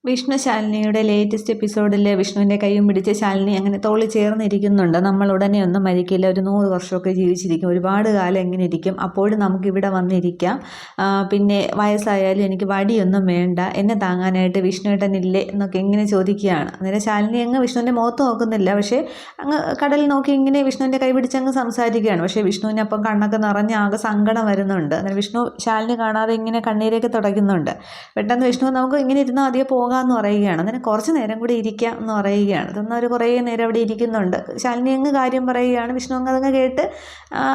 Vishnu ശാലിനിയുടെ latest എപ്പിസോഡിൽ വിഷ്ണുവിൻ്റെ കൈയും പിടിച്ച് ശാലിനി അങ്ങനെ തോളി ചേർന്നിരിക്കുന്നുണ്ട്. നമ്മൾ ഉടനെ ഒന്നും മരിക്കില്ല, ഒരു 100 വർഷമൊക്കെ ജീവിച്ചിരിക്കും, ഒരുപാട് കാലം എങ്ങനെ ഇരിക്കും, അപ്പോഴും നമുക്കിവിടെ വന്നിരിക്കാം, പിന്നെ വയസ്സായാലും എനിക്ക് വടിയൊന്നും വേണ്ട, എന്നെ താങ്ങാനായിട്ട് വിഷ്ണുവേട്ടനില്ലേ എന്നൊക്കെ ഇങ്ങനെ ചോദിക്കുകയാണ്. അന്നേരം ശാലിനി അങ്ങ് വിഷ്ണുവിൻ്റെ മുഖത്ത് നോക്കുന്നില്ല, പക്ഷേ അങ്ങ് കടലിൽ നോക്കി ഇങ്ങനെ വിഷ്ണുവിൻ്റെ കൈ പിടിച്ചങ്ങ് സംസാരിക്കുകയാണ്. പക്ഷേ വിഷ്ണുവിന് അപ്പം കണ്ണൊക്കെ നിറഞ്ഞ് ആകെ സങ്കടം വരുന്നുണ്ട്. അന്നേരം വിഷ്ണു ശാലിനി കാണാതെ ഇങ്ങനെ കണ്ണീരൊക്കെ തുടയ്ക്കുന്നുണ്ട്. പെട്ടെന്ന് വിഷ്ണു നമുക്ക് ഇങ്ങനെ ഇരുന്നാൽ അധികം പോകാമെന്ന് പറയുകയാണ്. അതിന് കുറച്ച് നേരം കൂടി ഇരിക്കാം എന്ന് പറയുകയാണ്. ഇതൊന്നും ഒരു കുറേ നേരം അവിടെ ഇരിക്കുന്നുണ്ട്. ശാലിനി അങ്ങ് കാര്യം പറയുകയാണ്. വിഷ്ണു അങ്ങ് അതങ്ങ് കേട്ട്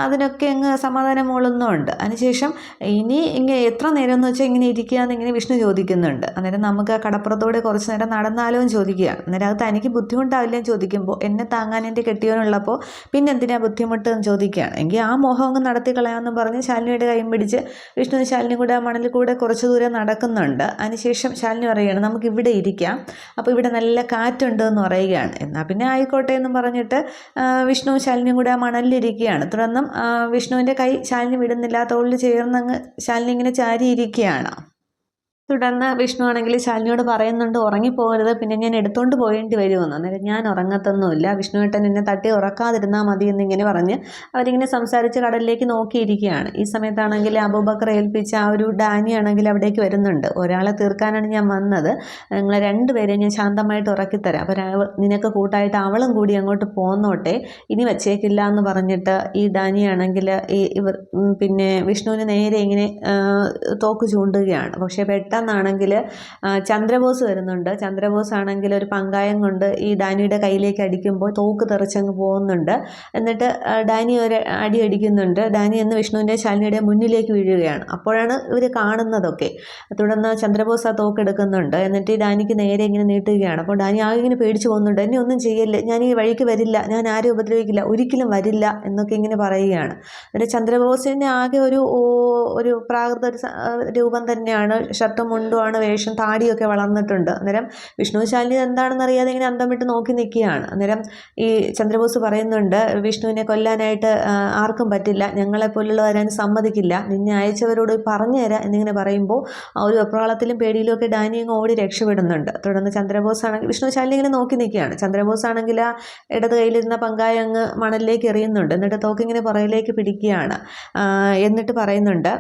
അതിനൊക്കെ അങ്ങ് സമാധാനം മൂളുന്നുമുണ്ട്. അതിനുശേഷം ഇനി ഇങ്ങനെ എത്ര നേരം എന്ന് വെച്ചാൽ ഇങ്ങനെ ഇരിക്കുക എന്നിങ്ങനെ വിഷ്ണു ചോദിക്കുന്നുണ്ട്. അന്നേരം നമുക്ക് ആ കടപ്പുറത്തോടെ കുറച്ച് നേരം നടന്നാലോ എന്ന് ചോദിക്കുകയാണ്. അന്നേരം അത് തനിക്ക് ബുദ്ധിമുട്ടാവില്ലെന്ന് ചോദിക്കുമ്പോൾ എന്നെ താങ്ങാൻ എൻ്റെ കെട്ടിയവനുള്ളപ്പോൾ പിന്നെ എന്തിനാ ബുദ്ധിമുട്ട് എന്ന് ചോദിക്കുകയാണ്. എങ്കിൽ ആ മോഹം അങ്ങ് നടത്തി കളയാമെന്ന് പറഞ്ഞ് ശാലിനിയുടെ കൈയും പിടിച്ച് വിഷ്ണു ശാലിനി കൂടെ ആ മണലിൽ കൂടെ കുറച്ച് ദൂരം നടക്കുന്നുണ്ട്. അതിനുശേഷം ശാലിനി പറയുകയാണ്, നമുക്ക് ഇവിടെ ഇരിക്കാം, അപ്പോൾ ഇവിടെ നല്ല കാറ്റുണ്ട് എന്ന് പറയുകയാണ്. എന്നാൽ പിന്നെ ആയിക്കോട്ടെ എന്നും പറഞ്ഞിട്ട് വിഷ്ണുവും ശാലിനിയും കൂടെ ആ മണലിലിരിക്കുകയാണ്. തുടർന്നും വിഷ്ണുവിൻ്റെ കൈ ശാലിനി വിടുന്നില്ല, തോളിൽ ചേർന്നങ്ങ് ശാലിനി ഇങ്ങനെ ചാരിയിരിക്കുകയാണ്. തുടർന്ന് വിഷ്ണു ആണെങ്കിൽ ശാലിനിയോട് പറയുന്നുണ്ട്, ഉറങ്ങിപ്പോകരുത്, പിന്നെ ഞാൻ എടുത്തുകൊണ്ട് പോകേണ്ടി വരുമെന്ന്. അന്നേരം ഞാൻ ഉറങ്ങത്തൊന്നുമില്ല, വിഷ്ണുവേട്ടൻ എന്നെ തട്ടി ഉറക്കാതിരുന്നാൽ മതി എന്നിങ്ങനെ പറഞ്ഞ് അവരിങ്ങനെ സംസാരിച്ച് കടലിലേക്ക് നോക്കിയിരിക്കുകയാണ്. ഈ സമയത്താണെങ്കിൽ അബൂബക്കർ ഏൽപ്പിച്ച ആ ഒരു ഡാനി ആണെങ്കിൽ അവിടേക്ക് വരുന്നുണ്ട്. ഒരാളെ തീർക്കാനാണ് ഞാൻ വന്നത്, നിങ്ങളെ രണ്ടുപേരെയും ഞാൻ ശാന്തമായിട്ട് ഉറക്കിത്തരാം, അപ്പോൾ നിനക്ക് കൂട്ടായിട്ട് അവളും കൂടി അങ്ങോട്ട് പോന്നോട്ടെ, ഇനി വച്ചേക്കില്ല എന്ന് പറഞ്ഞിട്ട് ഈ ഡാനി ആണെങ്കിൽ പിന്നെ വിഷ്ണുവിന് നേരെ ഇങ്ങനെ തോക്ക് ചൂണ്ടുകയാണ്. പക്ഷേ പെട്ടെന്നാണെങ്കിൽ ചന്ദ്രബോസ് വരുന്നുണ്ട്. ചന്ദ്രബോസ് ആണെങ്കിൽ ഒരു പങ്കായം കൊണ്ട് ഈ ഡാനിയുടെ കയ്യിലേക്ക് അടിക്കുമ്പോൾ തോക്ക് തെറിച്ചങ്ങ് പോകുന്നുണ്ട്. എന്നിട്ട് ഡാനി ഒരു അടി അടിക്കുന്നുണ്ട്. ഡാനി എന്ന് വിഷ്ണുവിൻ്റെ ശാലിനിയുടെ മുന്നിലേക്ക് വീഴുകയാണ്. അപ്പോഴാണ് ഇവർ കാണുന്നതൊക്കെ. തുടർന്ന് ചന്ദ്രബോസ് ആ തോക്ക് എടുക്കുന്നുണ്ട്. എന്നിട്ട് ഈ ഡാനിക്ക് നേരെ ഇങ്ങനെ നീട്ടുകയാണ്. അപ്പോൾ ഡാനി ആകെ ഇങ്ങനെ പേടിച്ച് പോകുന്നുണ്ട്. എന്നെ ഒന്നും ചെയ്യല്ലേ, ഞാൻ ഈ വഴിക്ക് വരില്ല, ഞാൻ ആരെയും ഉപദ്രവിക്കില്ല, ഒരിക്കലും വരില്ല എന്നൊക്കെ ഇങ്ങനെ പറയുകയാണ്. എന്നിട്ട് ചന്ദ്രബോസിന് ആകെ ഒരു പ്രാകൃത രൂപം തന്നെയാണ്, ഷർട്ടും മുണ്ടുമാണ് വേഷം, താടിയൊക്കെ വളർന്നിട്ടുണ്ട്. അന്നേരം വിഷ്ണു ശാലിനി എന്താണെന്ന് അറിയാതെ ഇങ്ങനെ അന്തം വിട്ട് നോക്കി നിൽക്കുകയാണ്. അന്നേരം ഈ ചന്ദ്രബോസ് പറയുന്നുണ്ട്, വിഷ്ണുവിനെ കൊല്ലാനായിട്ട് ആർക്കും പറ്റില്ല, ഞങ്ങളെപ്പോലുള്ളവരാൻ സമ്മതിക്കില്ല, നിന്നെ അയച്ചവരോട് പറഞ്ഞു തരാം എന്നിങ്ങനെ പറയുമ്പോൾ ആ ഒരു വെപ്രാളത്തിലും പേടിയിലും ഒക്കെ ഡാനി അങ്ങ് ഓടി രക്ഷപ്പെടുന്നുണ്ട്. തുടർന്ന് ചന്ദ്രബോസ് ആണെങ്കിൽ വിഷ്ണു ശാലിനി ഇങ്ങനെ നോക്കി നിൽക്കുകയാണ്. ചന്ദ്രബോസ് ആണെങ്കിൽ ആ ഇടത് കയ്യിലിരുന്ന പങ്കായം അങ്ങ് മണലിലേക്ക് എറിയുന്നുണ്ട്. എന്നിട്ട് തോക്കിങ്ങനെ പുറകിലേക്ക് പിടിക്കുകയാണ്. എന്നിട്ട് പറയുന്നുണ്ട്,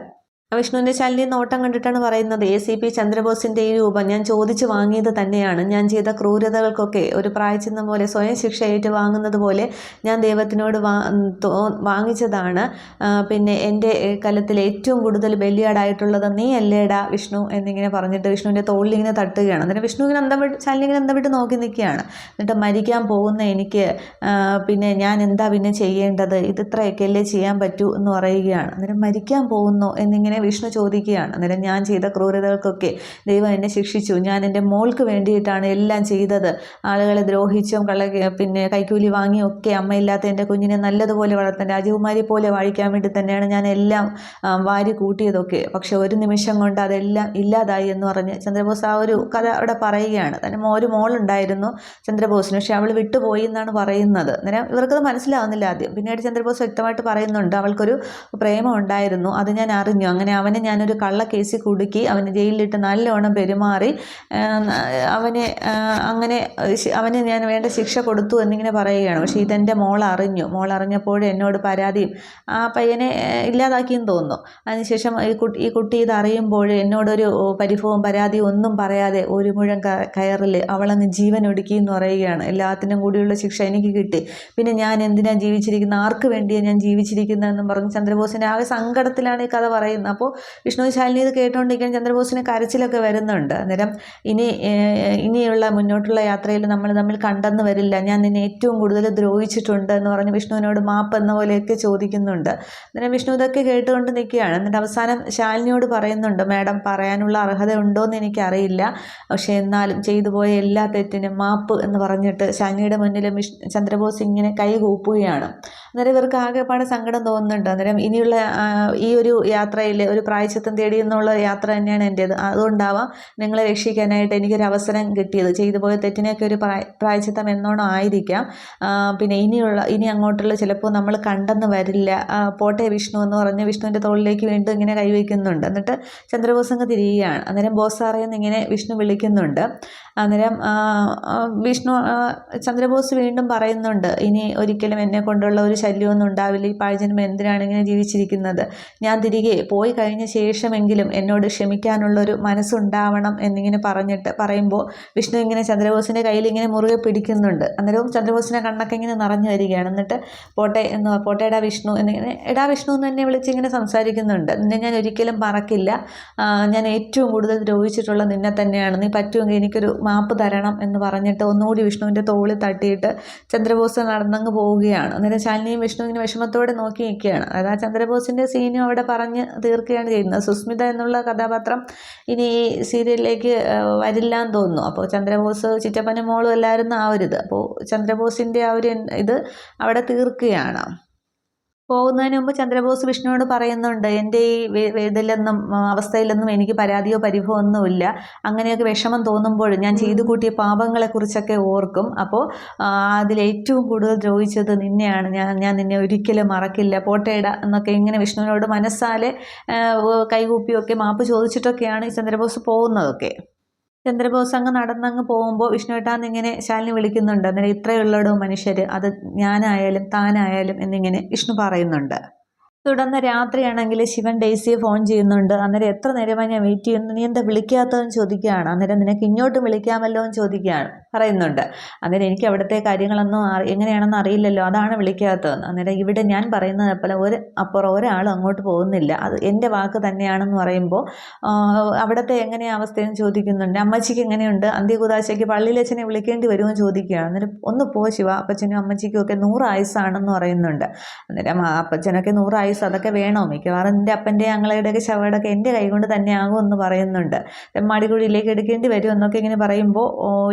വിഷ്ണുവിൻ്റെ ശാലിനി നോട്ടം കണ്ടിട്ടാണ് പറയുന്നത്, ACP ചന്ദ്രബോസിൻ്റെ ഈ രൂപം ഞാൻ ചോദിച്ചു വാങ്ങിയത് തന്നെയാണ്, ഞാൻ ചെയ്ത ക്രൂരതകൾക്കൊക്കെ ഒരു പ്രായച്ചിഹ്നം പോലെ സ്വയം ശിക്ഷ ഏറ്റുവാങ്ങുന്നത് പോലെ ഞാൻ ദൈവത്തിനോട് വാങ്ങിച്ചതാണ്. പിന്നെ എൻ്റെ കലത്തിൽ ഏറ്റവും കൂടുതൽ ബലിയാടായിട്ടുള്ളത് നീ അല്ലേടാ വിഷ്ണു എന്നിങ്ങനെ പറഞ്ഞിട്ട് വിഷ്ണുവിൻ്റെ തോളിൽ ഇങ്ങനെ തട്ടുകയാണ്. അന്നേരം വിഷ്ണു ഇങ്ങനെ ശാലിനി ഇങ്ങനെ അന്തം വിട്ട് നോക്കി നിൽക്കുകയാണ്. എന്നിട്ട് മരിക്കാൻ പോകുന്ന എനിക്ക് പിന്നെ ഞാൻ എന്താ പിന്നെ ചെയ്യേണ്ടത്, ഇത് ഇത്രയൊക്കെയല്ലേ ചെയ്യാൻ പറ്റൂ എന്ന് പറയുകയാണ്. അന്നേരം മരിക്കാൻ പോകുന്നു എന്നിങ്ങനെ വിഷ്ണു ചോദിക്കുകയാണ്. അന്നേരം ഞാൻ ചെയ്ത ക്രൂരതകൾക്കൊക്കെ ദൈവം എന്നെ ശിക്ഷിച്ചു, ഞാൻ എൻ്റെ മോൾക്ക് വേണ്ടിയിട്ടാണ് എല്ലാം ചെയ്തത്, ആളുകളെ ദ്രോഹിച്ചും പിന്നെ കൈക്കൂലി വാങ്ങിയും ഒക്കെ അമ്മയില്ലാത്ത എൻ്റെ കുഞ്ഞിനെ നല്ലതുപോലെ വളർത്താൻ, രാജകുമാരി പോലെ വാഴിക്കാൻ വേണ്ടി തന്നെയാണ് ഞാൻ എല്ലാം വാരി കൂട്ടിയതൊക്കെ, പക്ഷെ ഒരു നിമിഷം കൊണ്ട് അതെല്ലാം ഇല്ലാതായി എന്ന് പറഞ്ഞ് ചന്ദ്രബോസ് ആ ഒരു കഥ അവിടെ പറയുകയാണ്. തന്നെ ഒരു മോളുണ്ടായിരുന്നു ചന്ദ്രബോസിന്, പക്ഷെ അവൾ വിട്ടുപോയി എന്നാണ് പറയുന്നത്. അന്നേരം ഇവർക്കത് മനസ്സിലാവുന്നില്ല ആദ്യം. പിന്നീട് ചന്ദ്രബോസ് വ്യക്തമായിട്ട് പറയുന്നുണ്ട്, അവൾക്കൊരു പ്രേമം ഉണ്ടായിരുന്നു, അത് ഞാൻ അറിഞ്ഞു, അങ്ങനെ അവനെ ഞാനൊരു കള്ളക്കേസിൽ കുടുക്കി, അവന് ജയിലിലിട്ട് നല്ലോണം പെരുമാറി, അവന് ഞാൻ വേണ്ട ശിക്ഷ കൊടുത്തു എന്നിങ്ങനെ പറയുകയാണ്. പക്ഷേ ഇതെൻ്റെ മോളറിഞ്ഞപ്പോൾ എന്നോട് പരാതിയും ആ പയ്യനെ ഇല്ലാതാക്കിയെന്ന് തോന്നുന്നു. അതിനുശേഷം ഈ കുട്ടി ഇതറിയുമ്പോൾ എന്നോടൊരു പരിഭവവും പരാതിയും ഒന്നും പറയാതെ ഒരു മുഴം കയറിൽ അവളങ്ങ് ജീവൻ ഒടുക്കി എന്ന് പറയുകയാണ്. എല്ലാത്തിനും കൂടിയുള്ള ശിക്ഷ എനിക്ക് കിട്ടി, പിന്നെ ഞാൻ എന്തിനാണ് ജീവിച്ചിരിക്കുന്നത്, ആർക്ക് വേണ്ടിയാണ് ഞാൻ ജീവിച്ചിരിക്കുന്നതെന്നും പറഞ്ഞ് ചന്ദ്രബോസിൻ്റെ ആകെ സങ്കടത്തിലാണ് ഈ കഥ പറയുന്നത്. അപ്പോൾ വിഷ്ണു ശാലിനി ഇത് കേട്ടുകൊണ്ടിരിക്കാൻ ചന്ദ്രബോസിന് കരച്ചിലൊക്കെ വരുന്നുണ്ട്. അന്നേരം ഇനിയുള്ള മുന്നോട്ടുള്ള യാത്രയിൽ നമ്മൾ തമ്മിൽ കണ്ടെന്ന് വരില്ല, ഞാൻ നിന്നെ ഏറ്റവും കൂടുതൽ ദ്രോഹിച്ചിട്ടുണ്ട് എന്ന് പറഞ്ഞ് വിഷ്ണുവിനോട് മാപ്പ് എന്ന പോലെയൊക്കെ ചോദിക്കുന്നുണ്ട്. അന്നേരം വിഷ്ണു ഇതൊക്കെ കേട്ടുകൊണ്ട് നിൽക്കുകയാണ്. എന്നിട്ട് അവസാനം ശാലിനിയോട് പറയുന്നുണ്ട്, മാഡം പറയാനുള്ള അർഹത ഉണ്ടോ എന്ന് എനിക്കറിയില്ല, പക്ഷേ എന്നാലും ചെയ്തു പോയ എല്ലാ തെറ്റിനും മാപ്പ് എന്ന് പറഞ്ഞിട്ട് ശാലിനിയുടെ മുന്നിൽ ചന്ദ്രബോസ് ഇങ്ങനെ കൈ കൂപ്പുകയാണ്. അന്നേരം ഇവർക്ക് ആകെപ്പാടെ സങ്കടം തോന്നുന്നുണ്ട്. അന്നേരം ഇനിയുള്ള ഈ ഒരു യാത്രയിൽ ഒരു പ്രായശ്ചിത്തം തേടി എന്നുള്ള യാത്ര തന്നെയാണ് എൻ്റേത്. അതുകൊണ്ടാവാം നിങ്ങളെ രക്ഷിക്കാനായിട്ട് എനിക്കൊരു അവസരം കിട്ടിയത്. ചെയ്തു പോയ തെറ്റിനൊക്കെ ഒരു പ്രായശ്ചിത്തം എന്നോണം ആയിരിക്കാം. പിന്നെ ഇനി അങ്ങോട്ടുള്ള ചിലപ്പോൾ നമ്മൾ കണ്ടെന്ന് വരില്ല. പോട്ടെ വിഷ്ണു എന്ന് പറഞ്ഞ് വിഷ്ണുവിൻ്റെ തോളിലേക്ക് വീണ്ടും ഇങ്ങനെ കൈവയ്ക്കുന്നുണ്ട്. എന്നിട്ട് ചന്ദ്രബോസ് അങ്ങ് തിരിയുകയാണ്. അന്നേരം ബോസ് സാറേ എന്നിങ്ങനെ വിഷ്ണു വിളിക്കുന്നുണ്ട്. അന്നേരം ചന്ദ്രബോസ് വീണ്ടും പറയുന്നുണ്ട്, ഇനി ഒരിക്കലും എന്നെ കൊണ്ടുള്ള ഒരു ശല്യമൊന്നും ഉണ്ടാവില്ല. ഈ പാഴ്ജന്മം എന്തിനാണ് ഇങ്ങനെ ജീവിച്ചിരിക്കുന്നത്? ഞാൻ തിരികെ പോയി കഴിഞ്ഞ ശേഷമെങ്കിലും എന്നോട് ക്ഷമിക്കാനുള്ളൊരു മനസ്സുണ്ടാവണം എന്നിങ്ങനെ പറയുമ്പോൾ വിഷ്ണു ഇങ്ങനെ ചന്ദ്രബോസിൻ്റെ കയ്യിൽ ഇങ്ങനെ മുറുകെ പിടിക്കുന്നുണ്ട്. അന്നേരവും ചന്ദ്രബോസിൻ്റെ കണ്ണൊക്കെ ഇങ്ങനെ നിറഞ്ഞു വരികയാണ്. എന്നിട്ട് പോട്ടേടാ വിഷ്ണു എന്നിങ്ങനെ എടാ വിഷ്ണു എന്ന് തന്നെ വിളിച്ച് ഇങ്ങനെ സംസാരിക്കുന്നുണ്ട്. നിന്നെ ഞാൻ ഒരിക്കലും മറക്കില്ല. ഞാൻ ഏറ്റവും കൂടുതൽ ദ്രോഹിച്ചിട്ടുള്ള നിന്നെ തന്നെയാണ്. നീ പറ്റുമെങ്കിൽ എനിക്കൊരു മാപ്പ് തരണം എന്ന് പറഞ്ഞിട്ട് ഒന്നുകൂടി വിഷ്ണുവിൻ്റെ തോളിൽ തട്ടിയിട്ട് ചന്ദ്രബോസ് നടന്നങ്ങ് പോവുകയാണ്. അന്നേരം ശാലിനിയും വിഷ്ണു ഇങ്ങനെ വിഷമത്തോടെ നോക്കി നിൽക്കുകയാണ്. അതായത് ആ ചന്ദ്രബോസിൻ്റെ സീനും അവിടെ പറഞ്ഞ് തീർക്കുകയാണ് ചെയ്യുന്നത്. സുസ്മിത എന്നുള്ള കഥാപാത്രം ഇനി ഈ സീരിയലിലേക്ക് വരില്ല എന്ന് തോന്നുന്നു. അപ്പോൾ ചന്ദ്രബോസ് ചിറ്റപ്പനും മോളും എല്ലാവരും ആവരുത്. അപ്പോൾ ചന്ദ്രബോസിൻ്റെ ആ ഒരു ഇത് അവിടെ തീർക്കുകയാണ്. പോകുന്നതിന് മുമ്പ് ചന്ദ്രബോസ് വിഷ്ണുവോട് പറയുന്നുണ്ട്, എൻ്റെ ഈ ഇതിലൊന്നും അവസ്ഥയിലൊന്നും എനിക്ക് പരാതിയോ പരിഭവമോ ഒന്നുമില്ല. അങ്ങനെയൊക്കെ വിഷമം തോന്നുമ്പോൾ ഞാൻ ചെയ്തു കൂട്ടിയ പാപങ്ങളെക്കുറിച്ചൊക്കെ ഓർക്കും. അപ്പോൾ അതിലേറ്റവും കൂടുതൽ ദ്രോഹിച്ചത് നിന്നെയാണ്. ഞാൻ നിന്നെ ഒരിക്കലും മറക്കില്ല, പോട്ടേട എന്നൊക്കെ ഇങ്ങനെ വിഷ്ണുവിനോട് മനസ്സാലെ കൈകൂപ്പിയൊക്കെ മാപ്പ് ചോദിച്ചിട്ടൊക്കെയാണ് ഈ ചന്ദ്രബോസ് പോകുന്നതൊക്കെ. ചന്ദ്രബോസ് അങ്ങ് നടന്നങ്ങ് പോകുമ്പോൾ വിഷ്ണുവേട്ടാന്ന് ഇങ്ങനെ ശാലിനി വിളിക്കുന്നുണ്ട്. അന്നേരം ഇത്രയുള്ളടോ മനുഷ്യർ, അത് ഞാനായാലും താനായാലും എന്നിങ്ങനെ വിഷ്ണു പറയുന്നുണ്ട്. തുടർന്ന് രാത്രിയാണെങ്കിൽ ശിവൻ ഡെയ്സിയെ ഫോൺ ചെയ്യുന്നുണ്ട്. അന്നേരം എത്ര നേരമായി ഞാൻ വെയിറ്റ് ചെയ്യുന്നു, നീ എന്താ വിളിക്കാത്തതെന്ന് ചോദിക്കുകയാണ്. അന്നേരം നിനക്ക് ഇങ്ങോട്ട് വിളിക്കാമല്ലോ എന്ന് പറയുന്നുണ്ട്. അന്നേരം എനിക്ക് അവിടുത്തെ കാര്യങ്ങളൊന്നും എങ്ങനെയാണെന്ന് അറിയില്ലല്ലോ, അതാണ് വിളിക്കാത്തതെന്ന്. അന്നേരം ഇവിടെ ഞാൻ പറയുന്നത് പോലെ അപ്പുറം ഒരാളും അങ്ങോട്ട് പോകുന്നില്ല, അത് എൻ്റെ വാക്ക് തന്നെയാണെന്ന് പറയുമ്പോൾ അവിടുത്തെ എങ്ങനെയാണ് അവസ്ഥയെന്ന് ചോദിക്കുന്നുണ്ട്. അമ്മച്ചിക്ക് എങ്ങനെയുണ്ട്, അന്ത്യകുദാശയ്ക്ക് പള്ളിയിലച്ഛനെ വിളിക്കേണ്ടി വരുമെന്ന് ചോദിക്കുകയാണ്. അന്നേരം ഒന്ന് പോ ശിവ, അപ്പച്ചനും അമ്മച്ചിക്കും ഒക്കെ 100 ആയുസ്സാണെന്ന് പറയുന്നുണ്ട്. അന്നേരം അപ്പച്ചനൊക്കെ 100 ആയുസ് അതൊക്കെ വേണോ, മിക്കവാറും എൻ്റെ അപ്പൻ്റെ ഞങ്ങളുടെയൊക്കെ ശവടൊക്കെ എൻ്റെ കൈകൊണ്ട് തന്നെ ആകുമെന്ന് പറയുന്നുണ്ട്. മാടിക്കുഴിയിലേക്ക് എടുക്കേണ്ടി വരും എന്നൊക്കെ ഇങ്ങനെ പറയുമ്പോൾ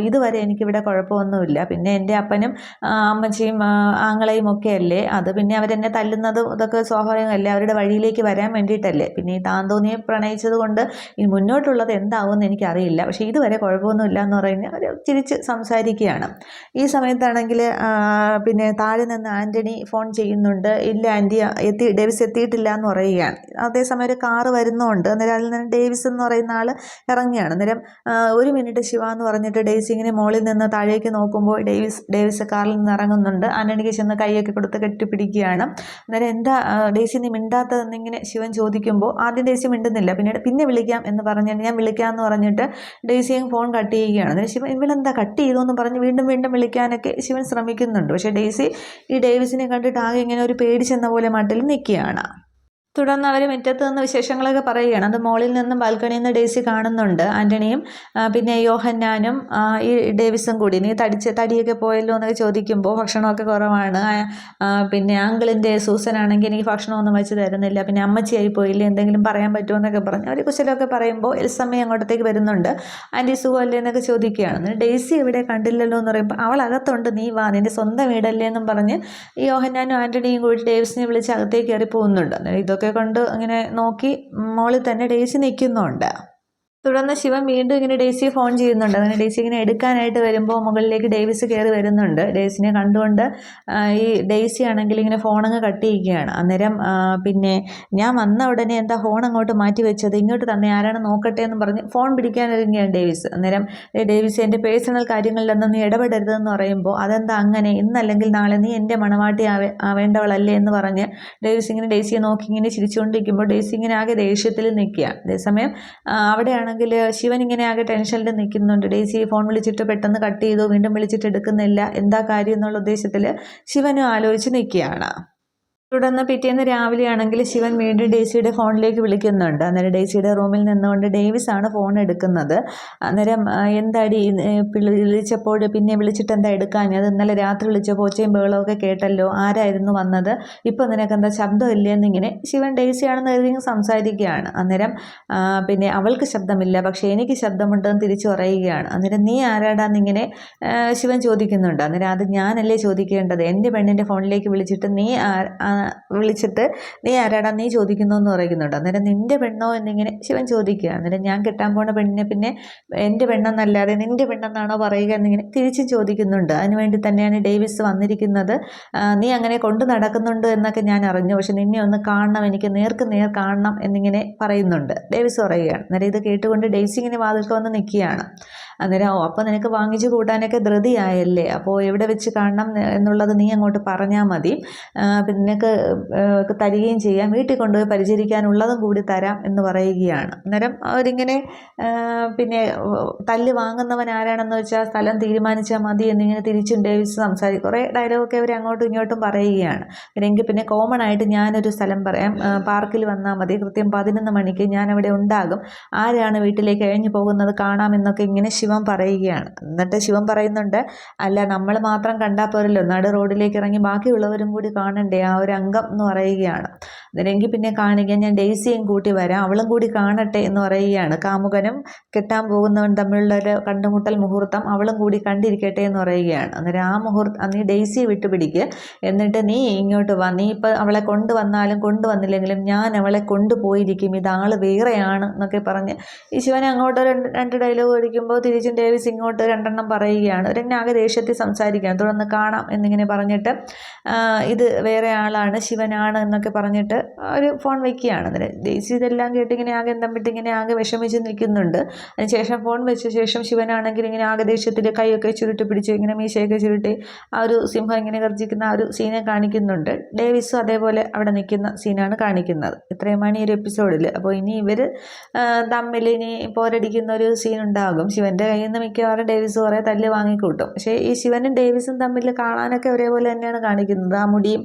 ഇതുവരെ എനിക്കിവിടെ കുഴപ്പമൊന്നുമില്ല. പിന്നെ എൻ്റെ അപ്പനും അമ്മച്ചിയും ആങ്ങളെയും ഒക്കെ അല്ലേ, അത് പിന്നെ അവരെന്നെ തല്ലുന്നതും ഇതൊക്കെ സ്വാഭാവികമല്ലേ, അവരുടെ വഴിയിലേക്ക് വരാൻ വേണ്ടിയിട്ടല്ലേ. പിന്നെ ഈ താന്തോന്നിയെ പ്രണയിച്ചത് കൊണ്ട് ഇനി മുന്നോട്ടുള്ളത് എന്താവുമെന്ന് എനിക്കറിയില്ല, പക്ഷേ ഇതുവരെ കുഴപ്പമൊന്നുമില്ല എന്ന് പറഞ്ഞ് അവർ തിരിച്ച് സംസാരിക്കുകയാണ്. ഈ സമയത്താണെങ്കിൽ പിന്നെ താഴെ നിന്ന് ആൻ്റണി ഫോൺ ചെയ്യുന്നുണ്ട്. ഇല്ല ആൻറ്റി, ഡേവിസ് എത്തിയിട്ടില്ല എന്ന് പറയുകയാണ്. അതേസമയം ഒരു കാറ് വരുന്നുണ്ട്. അന്നേരം അതിൽ നിന്ന് ഡേവിസ് എന്ന് പറയുന്ന ആൾ ഇറങ്ങിയാണ്. അന്നേരം 1 മിനിറ്റ് ശിവ എന്ന് പറഞ്ഞിട്ട് ഡേയ്സി ഇങ്ങനെ മുകളിൽ നിന്ന് താഴേക്ക് നോക്കുമ്പോൾ ഡേവിസ് കാറിൽ നിന്ന് ഇറങ്ങുന്നുണ്ട്. ആൻ്റണിക്ക് ചെന്ന് കൈയൊക്കെ കൊടുത്ത് കെട്ടിപ്പിടിക്കുകയാണ്. അന്നേരം എന്താ ഡേയ്സി നീ മിണ്ടാത്തതെന്നിങ്ങനെ ശിവൻ ചോദിക്കുമ്പോൾ ആദ്യം ഡേയ്സി മിണ്ടുന്നില്ല. പിന്നെ വിളിക്കാം എന്ന് പറഞ്ഞിട്ട് ഞാൻ വിളിക്കാമെന്ന് പറഞ്ഞിട്ട് ഡേയ്സി ഫോൺ കട്ട് ചെയ്യുകയാണ്. അന്നേരം ശിവൻ ഇവളെന്താ കട്ട് ചെയ്തു എന്ന് പറഞ്ഞ് വീണ്ടും വിളിക്കാനൊക്കെ ശിവൻ ശ്രമിക്കുന്നുണ്ട്. പക്ഷേ ഡേയ്സി ഈ ഡേവിസിനെ കണ്ടിട്ട് ആകെ ഇങ്ങനെ ഒരു പേടിച്ചെന്ന പോലെ മട്ടിൽ നിൽക്കുകയാണ്. തുടർന്ന് അവർ മുറ്റത്ത് നിന്ന് വിശേഷങ്ങളൊക്കെ പറയുകയാണ്. അത് മോളിൽ നിന്നും ബാൽക്കണിയിൽ നിന്ന് ഡേയ്സി കാണുന്നുണ്ട്. ആൻ്റണിയും പിന്നെ യോഹന്നാനും ഈ ഡേവിസും കൂടി നീ തടിയൊക്കെ പോയല്ലോ എന്നൊക്കെ ചോദിക്കുമ്പോൾ ഭക്ഷണമൊക്കെ കുറവാണ്, പിന്നെ അങ്കിളിൻ്റെ സൂസനാണെങ്കിൽ എനിക്ക് ഭക്ഷണമൊന്നും വെച്ച് തരുന്നില്ല, പിന്നെ അമ്മച്ചിയായി പോയില്ലേ, എന്തെങ്കിലും പറയാൻ പറ്റുമോ എന്നൊക്കെ പറഞ്ഞ് അവർ കുശലമൊക്കെ പറയുമ്പോൾ എൽസമ്മ അങ്ങോട്ടത്തേക്ക് വരുന്നുണ്ട്. ആൻറ്റി സുഖമല്ലേ എന്നൊക്കെ ചോദിക്കുകയാണ്. ഡേയ്സി ഇവിടെ കണ്ടില്ലല്ലോ എന്ന് പറയുമ്പോൾ അവൾ അകത്തുണ്ട്, നീ വാ, നിൻ്റെ സ്വന്തം വീടല്ലേ എന്നും പറഞ്ഞ് ഈ യോഹന്നാനും ആൻ്റണിയും കൂടി ഡേവിസിനെ വിളിച്ച് അകത്തേക്ക് കയറി പോകുന്നുണ്ട്. ഇതൊക്കെ കൊണ്ട് അങ്ങനെ നോക്കി മോളിൽ തന്നെ ഡേയ്സി നിൽക്കുന്നുണ്ട്. തുടർന്ന് ശിവൻ വീണ്ടും ഇങ്ങനെ ഡേയ്സിയെ ഫോൺ ചെയ്യുന്നുണ്ട്. അങ്ങനെ ഡേയ്സി ഇങ്ങനെ എടുക്കാനായിട്ട് വരുമ്പോൾ മുകളിലേക്ക് ഡേവിസ് കയറി വരുന്നുണ്ട്. ഡേയ്സിനെ കണ്ടുകൊണ്ട് ഈ ഡേയ്സി ആണെങ്കിൽ ഇങ്ങനെ ഫോണങ്ങ് കട്ട് ചെയ്യുകയാണ്. അന്നേരം പിന്നെ ഞാൻ വന്ന ഉടനെ എന്താ ഫോൺ അങ്ങോട്ട് മാറ്റി വെച്ചത്, ഇങ്ങോട്ട് തന്നെ ആരാണ് നോക്കട്ടെ എന്ന് പറഞ്ഞ് ഫോൺ പിടിക്കാനൊരുങ്ങിയാണ് ഡേവിസ്. അന്നേരം ഡേവിസ് എൻ്റെ പേഴ്സണൽ കാര്യങ്ങളിലൊന്നും നീ ഇടപെടരുതെന്ന് പറയുമ്പോൾ അതെന്താ അങ്ങനെ, ഇന്നല്ലെങ്കിൽ നാളെ നീ എൻ്റെ മണവാട്ടി ആവേണ്ടവളല്ലേ എന്ന് പറഞ്ഞ് ഡേവിസ് ഇങ്ങനെ ഡേയ്സിയെ നോക്കി ഇങ്ങനെ ചിരിച്ചുകൊണ്ടിരിക്കുമ്പോൾ ഡേയ്സി ഇങ്ങനെ ആകെ ദേഷ്യത്തിൽ നിൽക്കുകയാണ്. അതേസമയം അവിടെയാണ് ശിവൻ ഇങ്ങനെ ആകെ ടെൻഷനിൽ നിൽക്കുന്നുണ്ട്. ഡേയ്സി ഫോൺ വിളിച്ചിട്ട് പെട്ടെന്ന് കട്ട് ചെയ്തു, വീണ്ടും വിളിച്ചിട്ട് എടുക്കുന്നില്ല, എന്താ കാര്യം എന്നുള്ള ഉദ്ദേശത്തിൽ ശിവനും ആലോചിച്ച് നിൽക്കുകയാണ്. തുടർന്ന് പിറ്റേന്ന് രാവിലെയാണെങ്കിൽ ശിവൻ വീണ്ടും ഡേയ്സിയുടെ ഫോണിലേക്ക് വിളിക്കുന്നുണ്ട്. അന്നേരം ഡേയ്സിയുടെ റൂമിൽ നിന്നുകൊണ്ട് ഡേവിസ് ആണ് ഫോൺ എടുക്കുന്നത്. അന്നേരം എന്താടി വിളിച്ചപ്പോൾ പിന്നെ വിളിച്ചിട്ട് എന്താ എടുക്കാഞ്ഞത്, ഇന്നലെ രാത്രി വിളിച്ചപ്പോൾ ഒച്ചയും ബഹളമൊക്കെ കേട്ടല്ലോ, ആരായിരുന്നു വന്നത്, ഇപ്പോൾ നിനക്കെന്താ ശബ്ദമില്ല എന്നിങ്ങനെ ശിവൻ ഡേയ്സിയാണെന്ന് കരുതി സംസാരിക്കുകയാണ്. അന്നേരം പിന്നെ അവൾക്ക് ശബ്ദമില്ല, പക്ഷേ എനിക്ക് ശബ്ദമുണ്ടെന്ന് തിരിച്ചു പറയുകയാണ്. അന്നേരം നീ ആരാടാന്നിങ്ങനെ ശിവൻ ചോദിക്കുന്നുണ്ട്. അന്നേരം അത് ഞാനല്ലേ ചോദിക്കേണ്ടത്, എൻ്റെ പെണ്ണിൻ്റെ ഫോണിലേക്ക് വിളിച്ചിട്ട് നീ വിളിച്ചിട്ട് നീ ആരാടാ നീ ചോദിക്കുന്നു എന്ന് പറയുന്നുണ്ട്. അന്നേരം നിൻ്റെ പെണ്ണോ എന്നിങ്ങനെ ശിവൻ ചോദിക്കുക. അന്നേരം ഞാൻ കെട്ടാൻ പോണ പെണ്ണിനെ പിന്നെ എൻ്റെ പെണ്ണെന്നല്ലാതെ നിൻ്റെ പെണ്ണെന്നാണോ പറയുക എന്നിങ്ങനെ തിരിച്ചും ചോദിക്കുന്നുണ്ട്. അതിനുവേണ്ടി തന്നെയാണ് ഡേവിസ് വന്നിരിക്കുന്നത്. നീ അങ്ങനെ കൊണ്ടു നടക്കുന്നുണ്ട് എന്നൊക്കെ ഞാൻ അറിഞ്ഞു, പക്ഷെ നിന്നെ ഒന്ന് കാണണം, എനിക്ക് നേർക്ക് നേർ കാണണം എന്നിങ്ങനെ പറയുന്നുണ്ട്. ഡേവിസ് പറയുകയാണ്. അന്നേരം ഇത് കേട്ടുകൊണ്ട് ഡേയ്സി ഇങ്ങനെ വാതിൽക്ക് വന്ന് നിൽക്കുകയാണ്. അന്നേരം അപ്പോൾ നിനക്ക് വാങ്ങിച്ചു കൂട്ടാനൊക്കെ ധൃതിയായല്ലേ, അപ്പോൾ എവിടെ വെച്ച് കാണണം എന്നുള്ളത് നീ അങ്ങോട്ട് പറഞ്ഞാൽ മതി, നിനക്ക് തരികയും ചെയ്യാം, വീട്ടിൽ കൊണ്ടുപോയി പരിചരിക്കാനുള്ളതും കൂടി തരാം എന്ന് പറയുകയാണ്. അന്നേരം അവരിങ്ങനെ പിന്നെ തല്ല് വാങ്ങുന്നവൻ ആരാണെന്ന് വെച്ചാൽ സ്ഥലം തീരുമാനിച്ചാൽ മതി എന്നിങ്ങനെ തിരിച്ചും ഡേവിസ് സംസാരിക്കും. കുറേ ഡയലോഗൊക്കെ അവർ അങ്ങോട്ടും ഇങ്ങോട്ടും പറയുകയാണ്. എങ്കിൽ പിന്നെ കോമൺ ആയിട്ട് ഞാനൊരു സ്ഥലം പറയാം, പാർക്കിൽ വന്നാൽ മതി, കൃത്യം 11 മണിക്ക് ഞാൻ അവിടെ ഉണ്ടാകും, ആരാണ് വീട്ടിലേക്ക് കഴിഞ്ഞു പോകുന്നത് കാണാമെന്നൊക്കെ ഇങ്ങനെ ശിവൻ പറയുകയാണ്. എന്നിട്ട് ശിവൻ പറയുന്നുണ്ട്, അല്ല നമ്മൾ മാത്രം കണ്ടാൽ പോരല്ലോ, നട റോഡിലേക്ക് ഇറങ്ങി ബാക്കിയുള്ളവരും കൂടി കാണണ്ടേ, ആ ഒരു അംഗം എന്ന് പറയുകയാണ്. അതെങ്കിൽ പിന്നെ കാണിക്കാൻ ഞാൻ ഡേയ്സിയും കൂട്ടി വരാം, അവളും കൂടി കാണട്ടെ എന്ന് പറയുകയാണ്. കാമുകനും കെട്ടാൻ പോകുന്നവൻ തമ്മിലുള്ള ഒരു കണ്ടുമുട്ടൽ മുഹൂർത്തം അവളും കൂടി കണ്ടിരിക്കട്ടെ എന്ന് പറയുകയാണ്. അന്നേരം ആ മുഹൂർത്തം നീ ഡേയ്സിയെ വിട്ടുപിടിക്കുക, എന്നിട്ട് നീ ഇങ്ങോട്ട് വാ, നീ ഇപ്പോൾ അവളെ കൊണ്ടുവന്നാലും കൊണ്ടുവന്നില്ലെങ്കിലും ഞാൻ അവളെ കൊണ്ടുപോയിരിക്കും, ഇതാൾ വേറെയാണ് എന്നൊക്കെ പറഞ്ഞ് ഈ ശിവനെ അങ്ങോട്ട് രണ്ട് ഡയലോഗ് അടിക്കുമ്പോൾ തിരിച്ചും ഡേവിസ് ഇങ്ങോട്ട് 2 പറയുകയാണ്. ആകെ ദേഷ്യത്തിൽ സംസാരിക്കുകയാണ്. തുടർന്ന് കാണാം എന്നിങ്ങനെ പറഞ്ഞിട്ട് ഇത് വേറെ ആളാണ്, ശിവനാണ് എന്നൊക്കെ പറഞ്ഞിട്ട് ഒരു ഫോൺ വയ്ക്കുകയാണ്. അന്നേരം ഡേയ്സി ഇതെല്ലാം കേട്ട് ഇങ്ങനെ ആകെ തമ്മിട്ട് ഇങ്ങനെ ആകെ വിഷമിച്ച് നിൽക്കുന്നുണ്ട്. അതിനുശേഷം ഫോൺ വെച്ച ശേഷം ശിവനാണെങ്കിൽ ഇങ്ങനെ ആകെ ദേഷ്യത്തിൽ കൈയൊക്കെ ചുരുട്ടി പിടിച്ച് ഇങ്ങനെ മീശയൊക്കെ ചുരുട്ടി ആ ഒരു സിംഹം ഇങ്ങനെ ഗർജിക്കുന്ന ആ ഒരു സീനെ കാണിക്കുന്നുണ്ട്. ഡേവിസും അതേപോലെ അവിടെ നിൽക്കുന്ന സീനാണ് കാണിക്കുന്നത്. ഇത്രയുമാണ് ഈ ഒരു എപ്പിസോഡിൽ. അപ്പോൾ ഇനി ഇവർ തമ്മിൽ ഇനി പോരടിക്കുന്ന ഒരു സീൻ ഉണ്ടാകും. ശിവൻ്റെ കയ്യിൽ നിന്ന് മിക്കവാറും ഡേവിസ് കുറേ തല്ല് വാങ്ങിക്കൂട്ടും. പക്ഷേ ഈ ശിവനും ഡേവിസും തമ്മിൽ കാണാനൊക്കെ ഒരേപോലെ തന്നെയാണ് കാണിക്കുന്നത്. ആ മുടിയും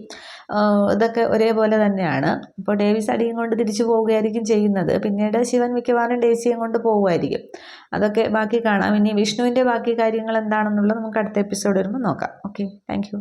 ഇതൊക്കെ ഒരേപോലെ തന്നെയാണ്. അപ്പോൾ ഡേവിസ് അടിയും കൊണ്ട് തിരിച്ചു പോവുകയായിരിക്കും ചെയ്യുന്നത്. പിന്നീട് ശിവൻ മിക്കവാറും ഡേയ്സിയും കൊണ്ട് പോവുമായിരിക്കും. അതൊക്കെ ബാക്കി കാണാം. ഇനി വിഷ്ണുവിൻ്റെ ബാക്കി കാര്യങ്ങൾ എന്താണെന്നുള്ളത് നമുക്ക് അടുത്ത എപ്പിസോഡ് വരുമ്പോൾ നോക്കാം. Okay, thank you.